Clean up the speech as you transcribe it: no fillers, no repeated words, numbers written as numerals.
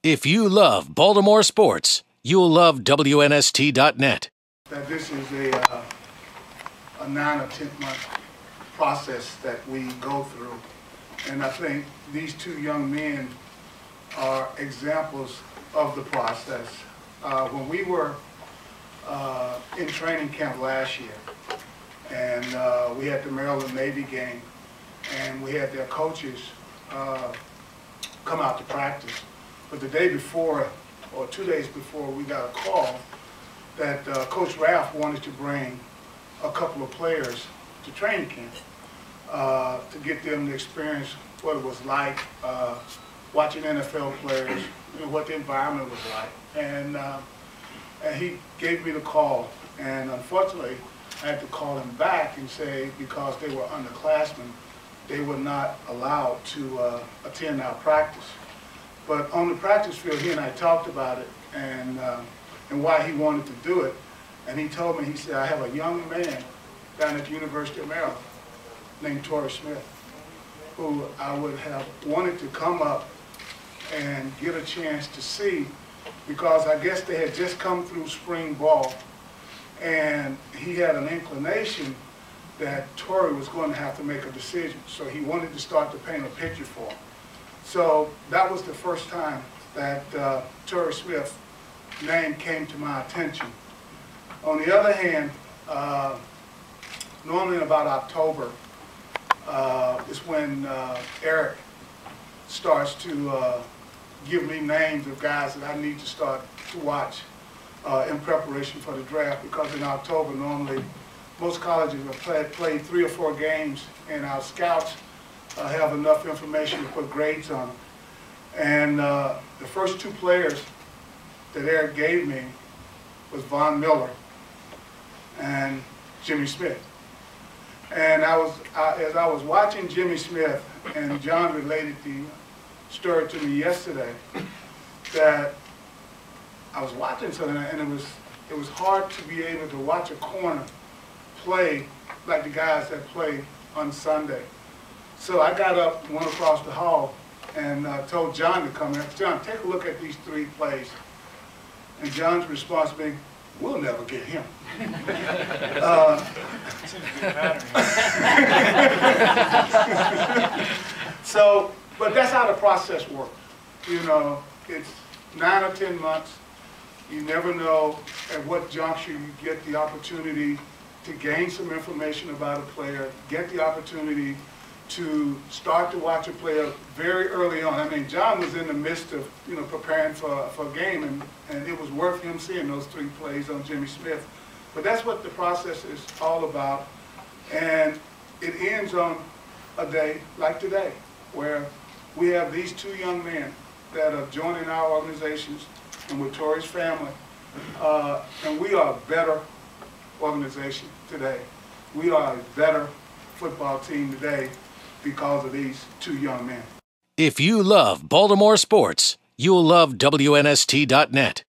If you love Baltimore sports, you'll love WNST.net. That this is a 9 or 10 month process that we go through. And I think these two young men are examples of the process. When we were in training camp last year, and we had the Maryland Navy game, and we had their coaches come out to practice. But the day before, or 2 days before, we got a call that Coach Raff wanted to bring a couple of players to training camp to get them to experience what it was like watching NFL players, what the environment was like. And he gave me the call, and unfortunately, I had to call him back and say because they were underclassmen, they were not allowed to attend our practice. But on the practice field, he and I talked about it and why he wanted to do it. And he told me, he said, I have a young man down at the University of Maryland named Torrey Smith, who I would have wanted to come up and get a chance to see, because I guess they had just come through spring ball, and he had an inclination that Torrey was going to have to make a decision. So he wanted to start to paint a picture for him. So that was the first time that Torrey Smith's name came to my attention. On the other hand, normally in about October is when Eric starts to give me names of guys that I need to start to watch in preparation for the draft, because in October normally most colleges have played 3 or 4 games, and our scouts have enough information to put grades on them. And the first 2 players that Eric gave me was Von Miller and Jimmy Smith. And as I was watching Jimmy Smith, and John related the story to me yesterday, that I was watching something, and it was hard to be able to watch a corner play like the guys that play on Sunday. So I got up, went across the hall, and told John to come in. John, take a look at these 3 plays. And John's response being, we'll never get him. So, but that's how the process works. You know, it's 9 or 10 months. You never know at what juncture you get the opportunity to gain some information about a player, get the opportunity to start to watch a player very early on. I mean, John was in the midst of, preparing for a game, and it was worth him seeing those 3 plays on Jimmy Smith. But that's what the process is all about. And it ends on a day like today, where we have these 2 young men that are joining our organizations and with Torrey's family. And we are a better organization today. We are a better football team today because of these 2 young men. If you love Baltimore sports, you'll love WNST.net.